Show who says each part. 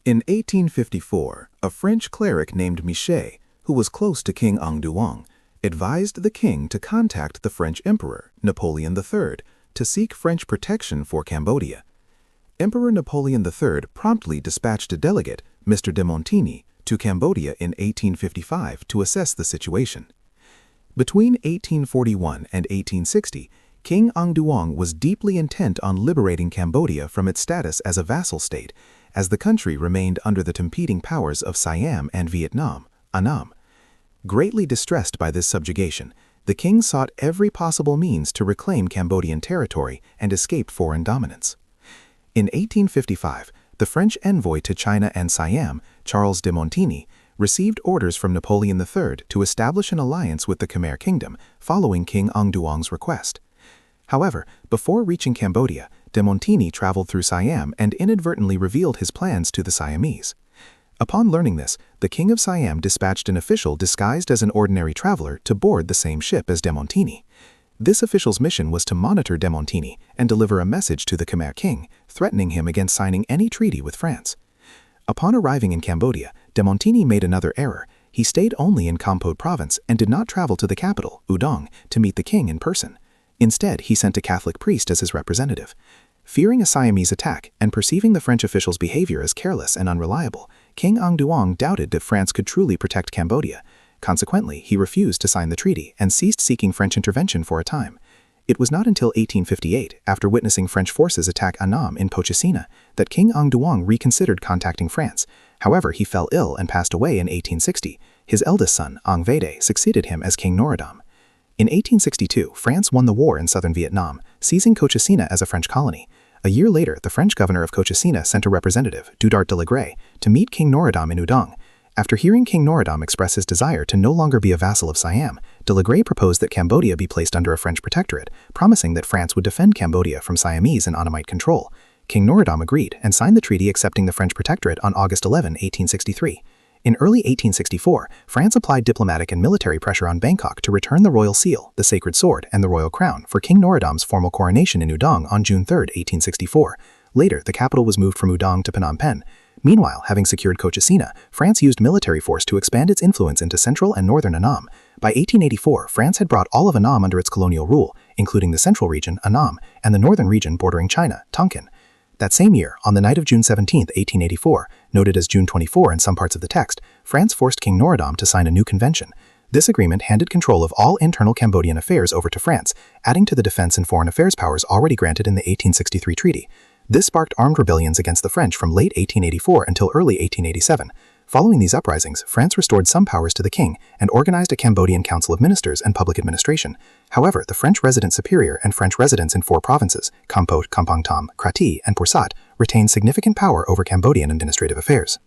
Speaker 1: In 1854, a French cleric named Michel, who was close to King Ang Duong, advised the king to contact the French Emperor, Napoleon III, to seek French protection for Cambodia. Emperor Napoleon III promptly dispatched a delegate, Mr. de Montigny, to Cambodia in 1855 to assess the situation. Between 1841 and 1860, King Ang Duong was deeply intent on liberating Cambodia from its status as a vassal state, as the country remained under the competing powers of Siam and Vietnam, Annam. Greatly distressed by this subjugation, the king sought every possible means to reclaim Cambodian territory and escape foreign dominance. In 1855, the French envoy to China and Siam, Charles de Montigny, received orders from Napoleon III to establish an alliance with the Khmer Kingdom following King Ang Duong's request. However, before reaching Cambodia, de Montigny traveled through Siam and inadvertently revealed his plans to the Siamese. Upon learning this, the King of Siam dispatched an official disguised as an ordinary traveler to board the same ship as de Montigny. This official's mission was to monitor de Montigny and deliver a message to the Khmer king, threatening him against signing any treaty with France. Upon arriving in Cambodia, de Montigny made another error. He stayed only in Kampot province and did not travel to the capital, Udong, to meet the king in person. Instead, he sent a Catholic priest as his representative. Fearing a Siamese attack and perceiving the French official's behavior as careless and unreliable, King Ang Duong doubted that France could truly protect Cambodia. Consequently, he refused to sign the treaty and ceased seeking French intervention for a time. It was not until 1858, after witnessing French forces attack Annam in Pochesina, that King Ang Duong reconsidered contacting France. However, he fell ill and passed away in 1860. His eldest son, Ang Vede, succeeded him as King Norodom. In 1862, France won the war in southern Vietnam, seizing Cochesina as a French colony. A year later, the French governor of Cochesina sent a representative, Dudart de Legray, to meet King Norodom in Udong. After hearing King Norodom express his desire to no longer be a vassal of Siam, de Legray proposed that Cambodia be placed under a French protectorate, promising that France would defend Cambodia from Siamese and Annamite control. King Norodom agreed and signed the treaty accepting the French protectorate on August 11, 1863. In early 1864, France applied diplomatic and military pressure on Bangkok to return the royal seal, the sacred sword, and the royal crown for King Norodom's formal coronation in Udong on June 3, 1864. Later, the capital was moved from Udong to Phnom Penh. Meanwhile, having secured Cochesina, France used military force to expand its influence into central and northern Annam. By 1884, France had brought all of Annam under its colonial rule, including the central region, Annam, and the northern region bordering China, Tonkin. That same year, on the night of June 17, 1884, noted as June 24 in some parts of the text, France forced King Norodom to sign a new convention. This agreement handed control of all internal Cambodian affairs over to France, adding to the defense and foreign affairs powers already granted in the 1863 treaty. This sparked armed rebellions against the French from late 1884 until early 1887. Following these uprisings, France restored some powers to the king and organized a Cambodian Council of Ministers and public administration. However, the French resident superior and French residents in 4 provinces, Kampot, Kampong Tom, Kratie, and Pursat, retained significant power over Cambodian administrative affairs.